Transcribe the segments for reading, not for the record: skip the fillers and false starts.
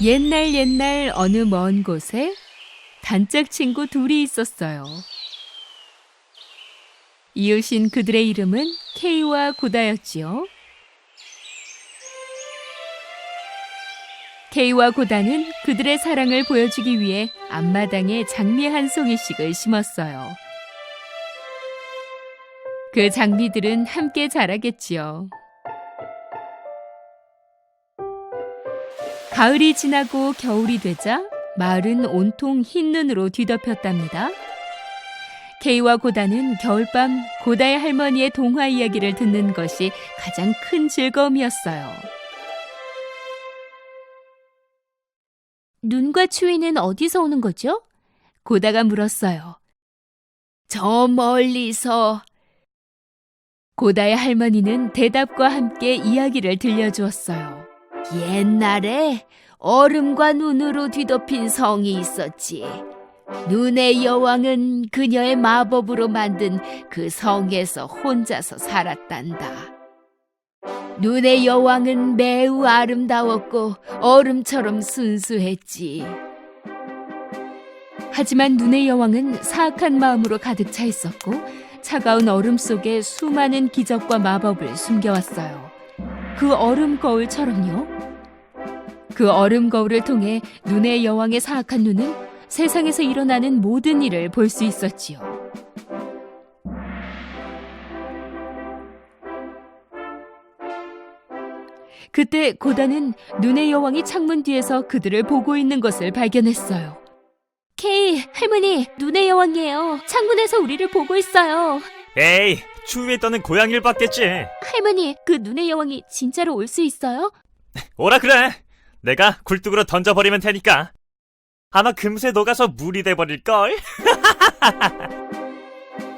옛날 옛날 어느 먼 곳에 단짝 친구 둘이 있었어요. 이웃인 그들의 이름은 케이와 고다였지요. 케이와 고다는 그들의 사랑을 보여주기 위해 앞마당에 장미 한 송이씩을 심었어요. 그 장미들은 함께 자라겠지요. 가을이 지나고 겨울이 되자 마을은 온통 흰 눈으로 뒤덮였답니다. 케이와 고다는 겨울밤 고다의 할머니의 동화 이야기를 듣는 것이 가장 큰 즐거움이었어요. 눈과 추위는 어디서 오는 거죠? 고다가 물었어요. 저 멀리서. 고다의 할머니는 대답과 함께 이야기를 들려주었어요. 옛날에 얼음과 눈으로 뒤덮인 성이 있었지. 눈의 여왕은 그녀의 마법으로 만든 그 성에서 혼자서 살았단다. 눈의 여왕은 매우 아름다웠고 얼음처럼 순수했지. 하지만 눈의 여왕은 사악한 마음으로 가득 차 있었고 차가운 얼음 속에 수많은 기적과 마법을 숨겨왔어요. 그 얼음 거울처럼요. 그 얼음 거울을 통해 눈의 여왕의 사악한 눈은 세상에서 일어나는 모든 일을 볼 수 있었지요. 그때 고다는 눈의 여왕이 창문 뒤에서 그들을 보고 있는 것을 발견했어요. 케이, 할머니, 눈의 여왕이에요. 창문에서 우리를 보고 있어요. 에이, 추위에 떠는 고양이를 봤겠지. 할머니, 그 눈의 여왕이 진짜로 올 수 있어요? 오라 그래. 내가 굴뚝으로 던져버리면 되니까. 아마 금세 녹아서 물이 돼버릴걸?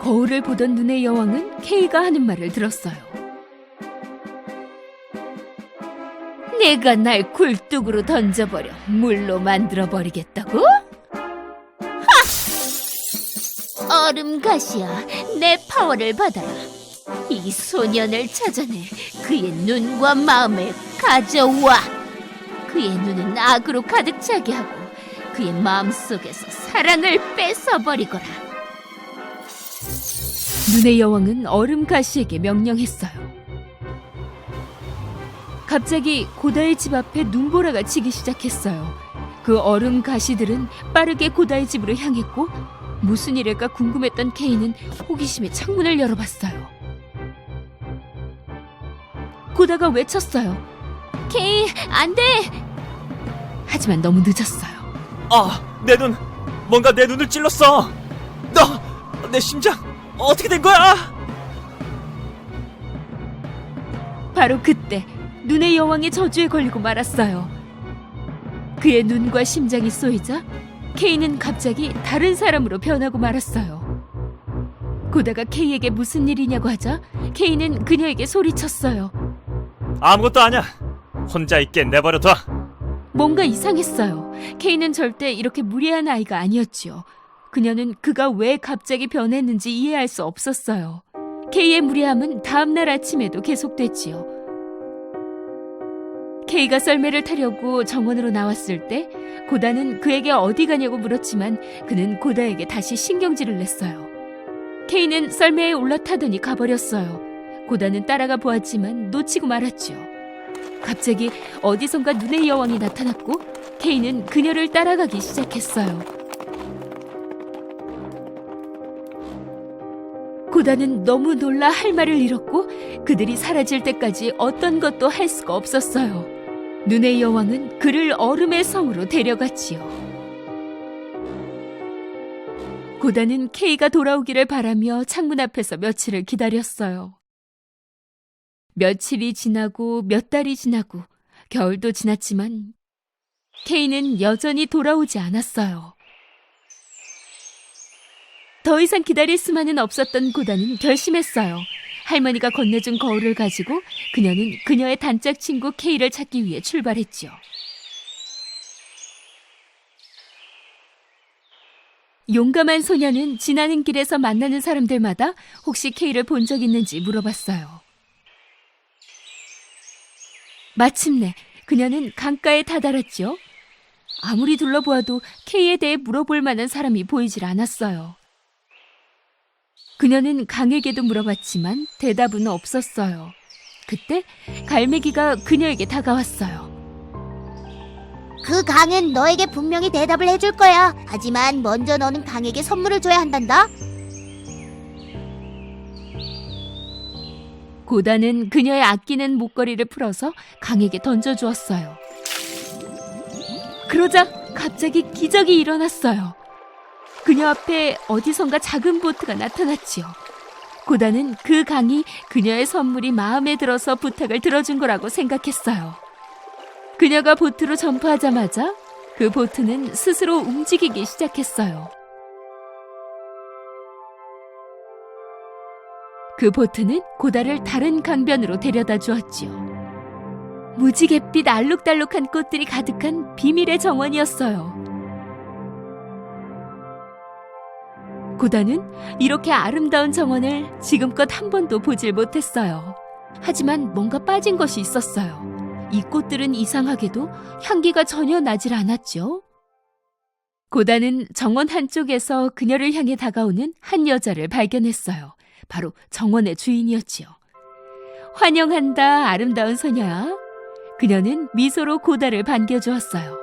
거울을 보던 눈의 여왕은 케이가 하는 말을 들었어요. 내가 날 굴뚝으로 던져버려 물로 만들어버리겠다고? 하! 얼음 가시야, 내 파워를 받아라. 이 소년을 찾아내 그의 눈과 마음을 가져와. 그의 눈은 악으로 가득 차게 하고 그의 마음속에서 사랑을 뺏어버리거라. 눈의 여왕은 얼음 가시에게 명령했어요. 갑자기 고다의 집 앞에 눈보라가 치기 시작했어요. 그 얼음 가시들은 빠르게 고다의 집으로 향했고 무슨 일일까 궁금했던 케이는 호기심에 창문을 열어봤어요. 고다가 외쳤어요. 케이, 안 돼! 하지만 너무 늦었어요. 내 눈! 뭔가 내 눈을 찔렀어! 내 심장! 어떻게 된 거야? 바로 그때 눈의 여왕의 저주에 걸리고 말았어요. 그의 눈과 심장이 쏘이자 케이는 갑자기 다른 사람으로 변하고 말았어요. 고다가 케이에게 무슨 일이냐고 하자 케이는 그녀에게 소리쳤어요. 아무것도 아니야. 혼자 있게 내버려둬. 뭔가 이상했어요. 케이는 절대 이렇게 무례한 아이가 아니었지요. 그녀는 그가 왜 갑자기 변했는지 이해할 수 없었어요. 케이의 무례함은 다음날 아침에도 계속됐지요. 케이가 썰매를 타려고 정원으로 나왔을 때 고다는 그에게 어디 가냐고 물었지만 그는 고다에게 다시 신경질을 냈어요. 케이는 썰매에 올라타더니 가버렸어요. 고다는 따라가 보았지만 놓치고 말았지요. 갑자기 어디선가 눈의 여왕이 나타났고 케이는 그녀를 따라가기 시작했어요. 고다는 너무 놀라 할 말을 잃었고 그들이 사라질 때까지 어떤 것도 할 수가 없었어요. 눈의 여왕은 그를 얼음의 성으로 데려갔지요. 고다는 케이가 돌아오기를 바라며 창문 앞에서 며칠을 기다렸어요. 며칠이 지나고 몇 달이 지나고 겨울도 지났지만 케이는 여전히 돌아오지 않았어요. 더 이상 기다릴 수만은 없었던 고다는 결심했어요. 할머니가 건네준 거울을 가지고 그녀는 그녀의 단짝 친구 케이를 찾기 위해 출발했죠. 용감한 소녀는 지나는 길에서 만나는 사람들마다 혹시 케이를 본 적 있는지 물어봤어요. 마침내 그녀는 강가에 다다랐죠. 아무리 둘러보아도 K에 대해 물어볼 만한 사람이 보이질 않았어요. 그녀는 강에게도 물어봤지만 대답은 없었어요. 그때 갈매기가 그녀에게 다가왔어요. 그 강은 너에게 분명히 대답을 해줄 거야. 하지만 먼저 너는 강에게 선물을 줘야 한단다. 고다는 그녀의 아끼는 목걸이를 풀어서 강에게 던져주었어요. 그러자 갑자기 기적이 일어났어요. 그녀 앞에 어디선가 작은 보트가 나타났지요. 고다는 그 강이 그녀의 선물이 마음에 들어서 부탁을 들어준 거라고 생각했어요. 그녀가 보트로 점프하자마자 그 보트는 스스로 움직이기 시작했어요. 그 보트는 고다를 다른 강변으로 데려다 주었지요. 무지갯빛 알록달록한 꽃들이 가득한 비밀의 정원이었어요. 고다는 이렇게 아름다운 정원을 지금껏 한 번도 보질 못했어요. 하지만 뭔가 빠진 것이 있었어요. 이 꽃들은 이상하게도 향기가 전혀 나질 않았죠. 고다는 정원 한쪽에서 그녀를 향해 다가오는 한 여자를 발견했어요. 바로 정원의 주인이었지요. 환영한다, 아름다운 소녀야. 그녀는 미소로 고다를 반겨주었어요.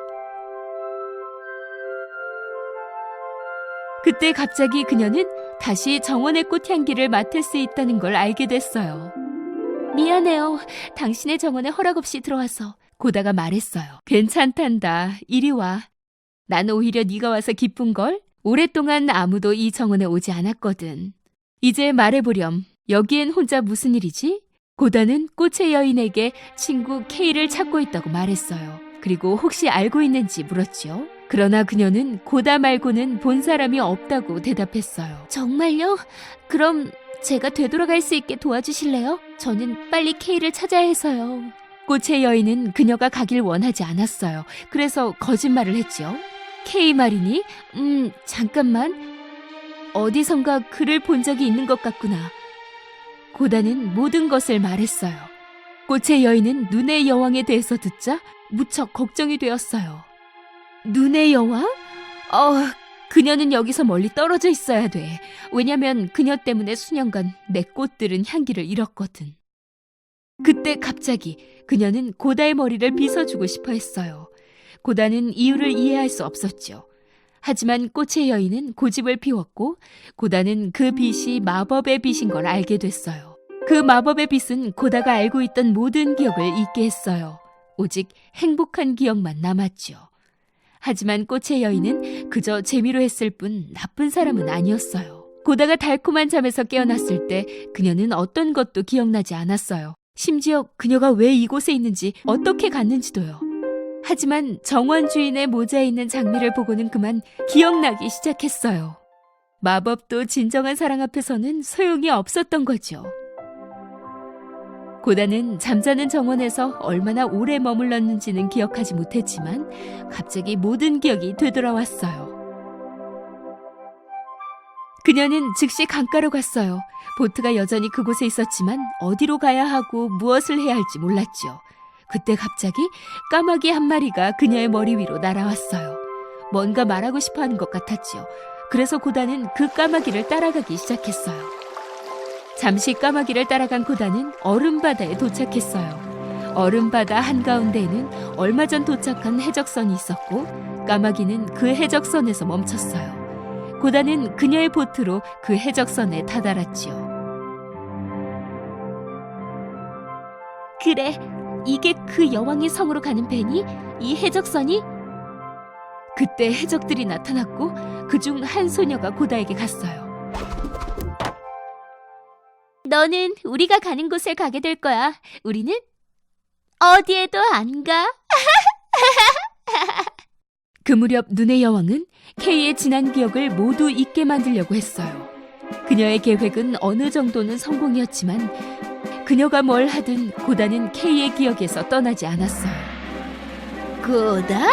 그때 갑자기 그녀는 다시 정원의 꽃향기를 맡을 수 있다는 걸 알게 됐어요. 미안해요. 당신의 정원에 허락 없이 들어와서. 고다가 말했어요. 괜찮단다. 이리 와. 나는 오히려 네가 와서 기쁜걸? 오랫동안 아무도 이 정원에 오지 않았거든. 이제 말해보렴. 여기엔 혼자 무슨 일이지? 고다는 꽃의 여인에게 친구 K를 찾고 있다고 말했어요. 그리고 혹시 알고 있는지 물었지요. 그러나 그녀는 고다 말고는 본 사람이 없다고 대답했어요. 정말요? 그럼 제가 되돌아갈 수 있게 도와주실래요? 저는 빨리 K를 찾아야 해서요. 꽃의 여인은 그녀가 가길 원하지 않았어요. 그래서 거짓말을 했지요. K 말이니? 잠깐만. 어디선가 그를 본 적이 있는 것 같구나. 고다는 모든 것을 말했어요. 꽃의 여인은 눈의 여왕에 대해서 듣자 무척 걱정이 되었어요. 눈의 여왕? 그녀는 여기서 멀리 떨어져 있어야 돼. 왜냐면 그녀 때문에 수년간 내 꽃들은 향기를 잃었거든. 그때 갑자기 그녀는 고다의 머리를 빗어주고 싶어 했어요. 고다는 이유를 이해할 수 없었죠. 하지만 꽃의 여인은 고집을 피웠고 고다는 그 빛이 마법의 빛인 걸 알게 됐어요. 그 마법의 빛은 고다가 알고 있던 모든 기억을 잊게 했어요. 오직 행복한 기억만 남았죠. 하지만 꽃의 여인은 그저 재미로 했을 뿐 나쁜 사람은 아니었어요. 고다가 달콤한 잠에서 깨어났을 때 그녀는 어떤 것도 기억나지 않았어요. 심지어 그녀가 왜 이곳에 있는지 어떻게 갔는지도요. 하지만 정원 주인의 모자에 있는 장미를 보고는 그만 기억나기 시작했어요. 마법도 진정한 사랑 앞에서는 소용이 없었던 거죠. 고다는 잠자는 정원에서 얼마나 오래 머물렀는지는 기억하지 못했지만 갑자기 모든 기억이 되돌아왔어요. 그녀는 즉시 강가로 갔어요. 보트가 여전히 그곳에 있었지만 어디로 가야 하고 무엇을 해야 할지 몰랐죠. 그때 갑자기 까마귀 한 마리가 그녀의 머리 위로 날아왔어요. 뭔가 말하고 싶어하는 것 같았지요. 그래서 고다는 그 까마귀를 따라가기 시작했어요. 잠시 까마귀를 따라간 고다는 얼음바다에 도착했어요. 얼음바다 한가운데에는 얼마 전 도착한 해적선이 있었고 까마귀는 그 해적선에서 멈췄어요. 고다는 그녀의 보트로 그 해적선에 다다랐지요. 그래, 이게 그 여왕의 성으로 가는 배니? 이 해적선이? 그때 해적들이 나타났고 그중 한 소녀가 고다에게 갔어요. 너는 우리가 가는 곳을 가게 될 거야. 우리는 어디에도 안 가. 그 무렵 눈의 여왕은 K의 지난 기억을 모두 잊게 만들려고 했어요. 그녀의 계획은 어느 정도는 성공이었지만 그녀가 뭘 하든 고다는 K의 기억에서 떠나지 않았어요. 고다?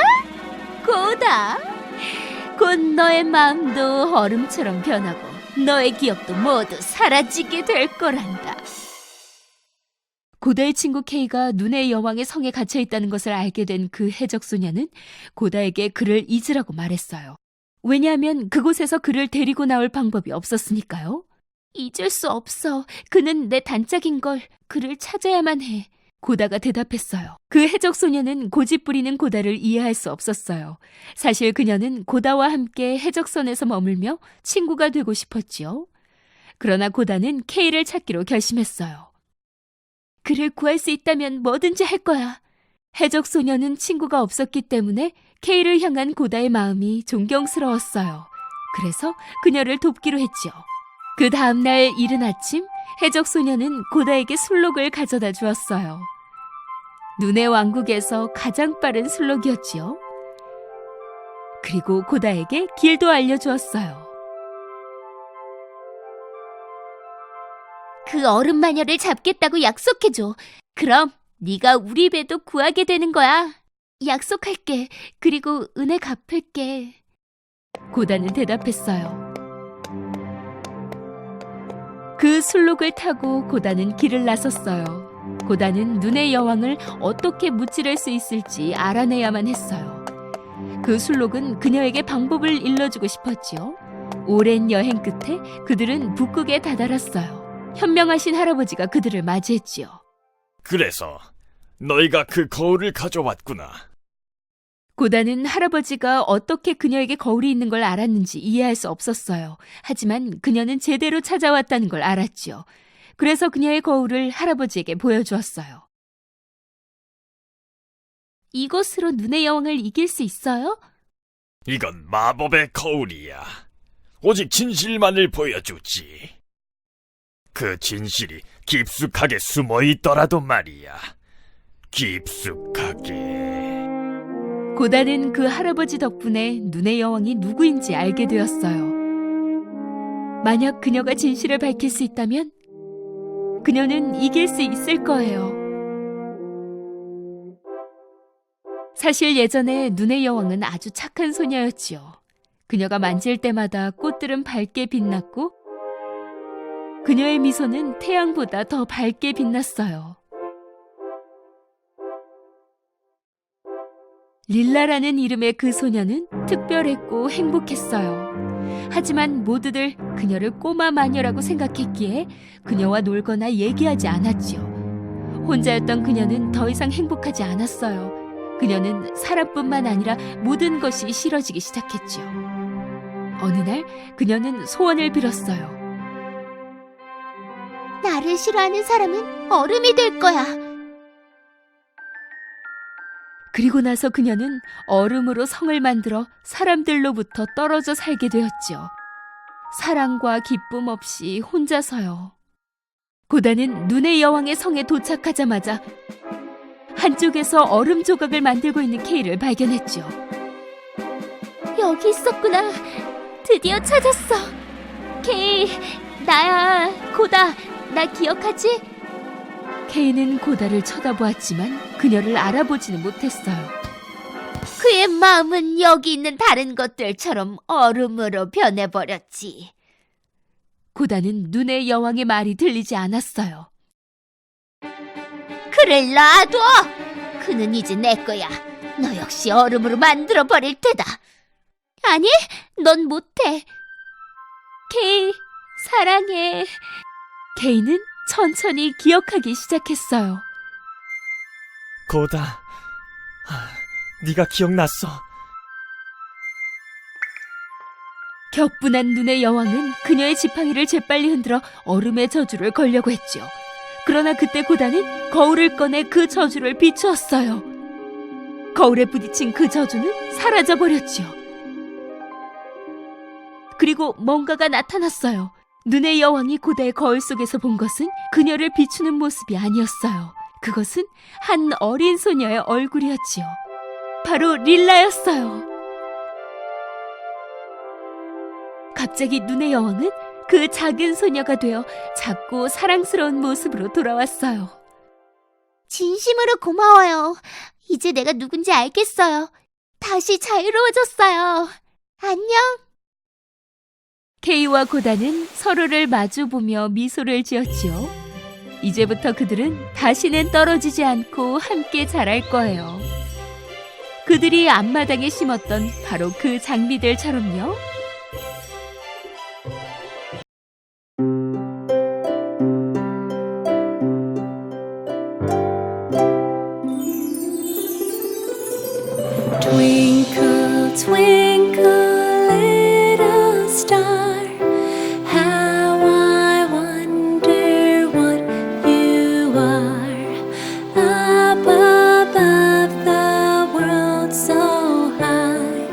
고다? 곧 너의 마음도 얼음처럼 변하고 너의 기억도 모두 사라지게 될 거란다. 고다의 친구 K가 눈의 여왕의 성에 갇혀 있다는 것을 알게 된 그 해적 소녀는 고다에게 그를 잊으라고 말했어요. 왜냐하면 그곳에서 그를 데리고 나올 방법이 없었으니까요. 잊을 수 없어. 그는 내 단짝인걸. 그를 찾아야만 해. 고다가 대답했어요. 그 해적 소녀는 고집 부리는 고다를 이해할 수 없었어요. 사실 그녀는 고다와 함께 해적선에서 머물며 친구가 되고 싶었지요. 그러나 고다는 K를 찾기로 결심했어요. 그를 구할 수 있다면 뭐든지 할 거야. 해적 소녀는 친구가 없었기 때문에 K를 향한 고다의 마음이 존경스러웠어요. 그래서 그녀를 돕기로 했죠. 그 다음날 이른 아침, 해적 소녀는 고다에게 술록을 가져다 주었어요. 눈의 왕국에서 가장 빠른 술록이었지요. 그리고 고다에게 길도 알려주었어요. 그 얼음 마녀를 잡겠다고 약속해줘. 그럼 네가 우리 배도 구하게 되는 거야. 약속할게. 그리고 은혜 갚을게. 고다는 대답했어요. 그 술록을 타고 고다는 길을 나섰어요. 고다는 눈의 여왕을 어떻게 무찌를 수 있을지 알아내야만 했어요. 그 술록은 그녀에게 방법을 일러주고 싶었지요. 오랜 여행 끝에 그들은 북극에 다다랐어요. 현명하신 할아버지가 그들을 맞이했지요. 그래서 너희가 그 거울을 가져왔구나. 고다는 할아버지가 어떻게 그녀에게 거울이 있는 걸 알았는지 이해할 수 없었어요. 하지만 그녀는 제대로 찾아왔다는 걸 알았지요. 그래서 그녀의 거울을 할아버지에게 보여주었어요. 이것으로 눈의 여왕을 이길 수 있어요? 이건 마법의 거울이야. 오직 진실만을 보여주지. 그 진실이 깊숙하게 숨어 있더라도 말이야. 깊숙하게. 고다는 그 할아버지 덕분에 눈의 여왕이 누구인지 알게 되었어요. 만약 그녀가 진실을 밝힐 수 있다면 그녀는 이길 수 있을 거예요. 사실 예전에 눈의 여왕은 아주 착한 소녀였지요. 그녀가 만질 때마다 꽃들은 밝게 빛났고 그녀의 미소는 태양보다 더 밝게 빛났어요. 릴라라는 이름의 그 소녀는 특별했고 행복했어요. 하지만 모두들 그녀를 꼬마 마녀라고 생각했기에 그녀와 놀거나 얘기하지 않았지요. 혼자였던 그녀는 더 이상 행복하지 않았어요. 그녀는 사람뿐만 아니라 모든 것이 싫어지기 시작했지요. 어느 날 그녀는 소원을 빌었어요. 나를 싫어하는 사람은 얼음이 될 거야. 그리고 나서 그녀는 얼음으로 성을 만들어 사람들로부터 떨어져 살게 되었지요. 사랑과 기쁨 없이 혼자서요. 고다는 눈의 여왕의 성에 도착하자마자 한쪽에서 얼음 조각을 만들고 있는 K를 발견했죠. 여기 있었구나. 드디어 찾았어. K, 나야. 고다, 나 기억하지? K는 고다를 쳐다보았지만 그녀를 알아보지는 못했어요. 그의 마음은 여기 있는 다른 것들처럼 얼음으로 변해버렸지. 고다는 눈의 여왕의 말이 들리지 않았어요. 그를 놔둬! 그는 이제 내 거야. 너 역시 얼음으로 만들어버릴 테다. 아니, 넌 못해. K, 사랑해. K는 천천히 기억하기 시작했어요. 고다, 네가 기억났어. 격분한 눈의 여왕은 그녀의 지팡이를 재빨리 흔들어 얼음의 저주를 걸려고 했죠. 그러나 그때 고다는 거울을 꺼내 그 저주를 비추었어요. 거울에 부딪힌 그 저주는 사라져버렸죠. 그리고 뭔가가 나타났어요. 눈의 여왕이 고다의 거울 속에서 본 것은 그녀를 비추는 모습이 아니었어요. 그것은 한 어린 소녀의 얼굴이었지요. 바로 릴라였어요. 갑자기 눈의 여왕은 그 작은 소녀가 되어 작고 사랑스러운 모습으로 돌아왔어요. 진심으로 고마워요. 이제 내가 누군지 알겠어요. 다시 자유로워졌어요. 안녕. K와 고다는 서로를 마주보며 미소를 지었지요. 이제부터 그들은 다시는 떨어지지 않고 함께 자랄 거예요. 그들이 앞마당에 심었던 바로 그 장미들처럼요. Twinkle, twinkle, little star, how I wonder what you are. Up above the world so high,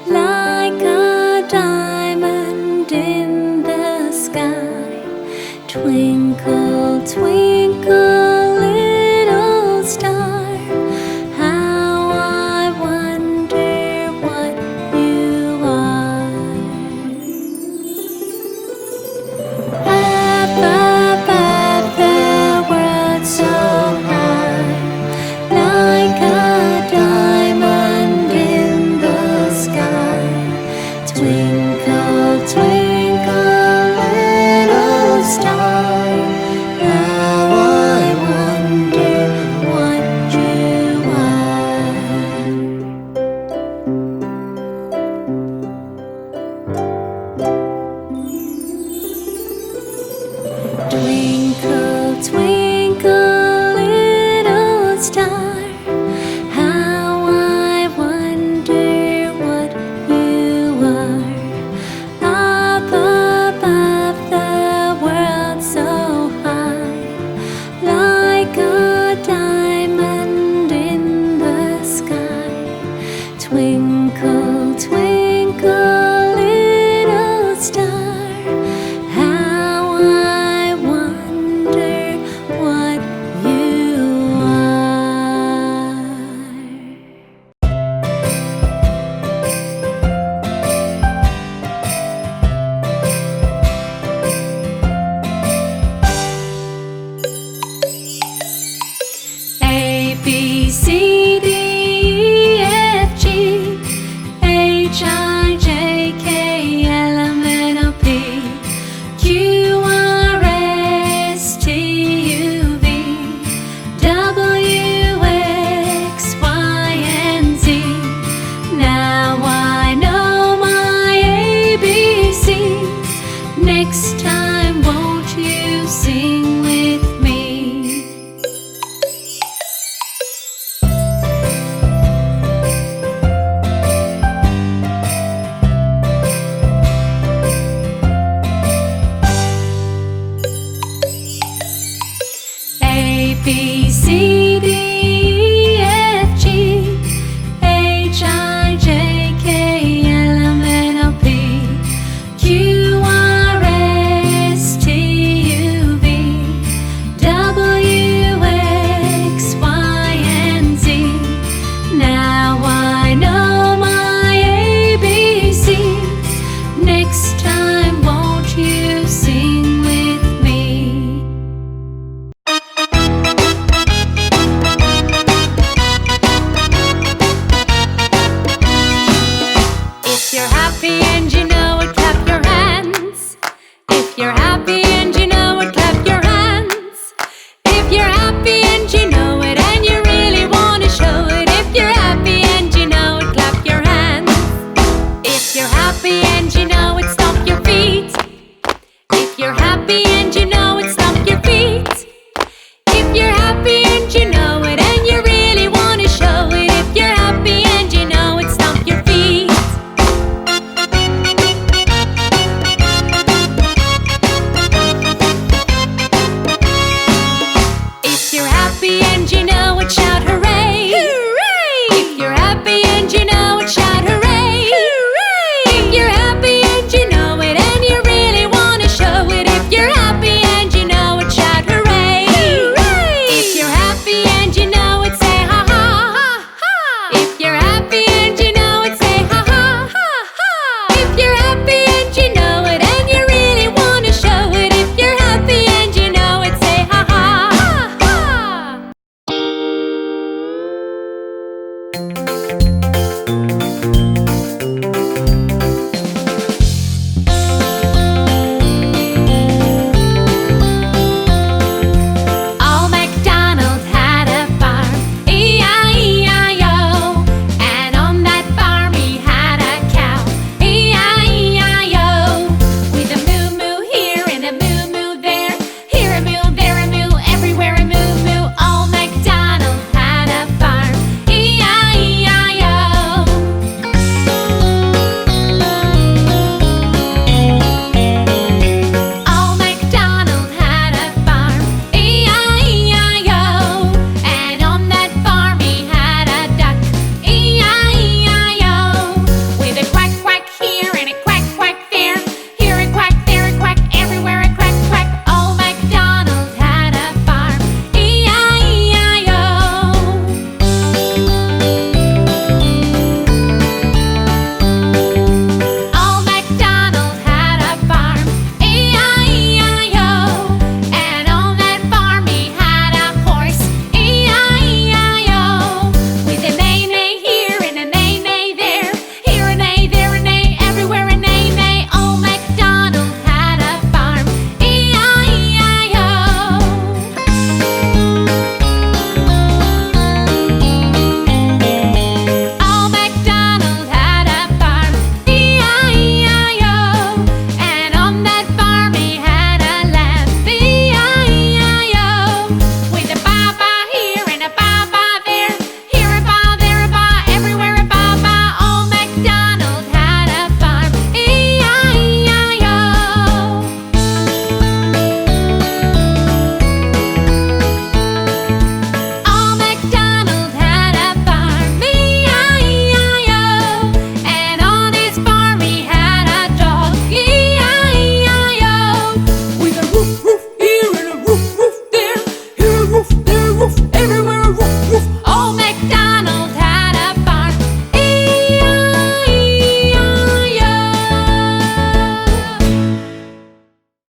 like a diamond in the sky. Twinkle, twinkle, little star, how I wonder what you are. Up above the world so high, like a diamond in the sky. Twinkle, twinkle, little star, how I wonder what you are. Twinkle, twinkle, little star, how I wonder what you are. Up above the world so high, like a diamond in the sky. Twinkle, twinkle, little star, how I wonder what you are. A, B, C, D, E, F, G, H, I, J, K, L, M, N, O, P, Q, R, S, T, U, V, W, X, Y, and Z. Now I know my ABCs. Next time, won't you sing with me? A, B, C, D,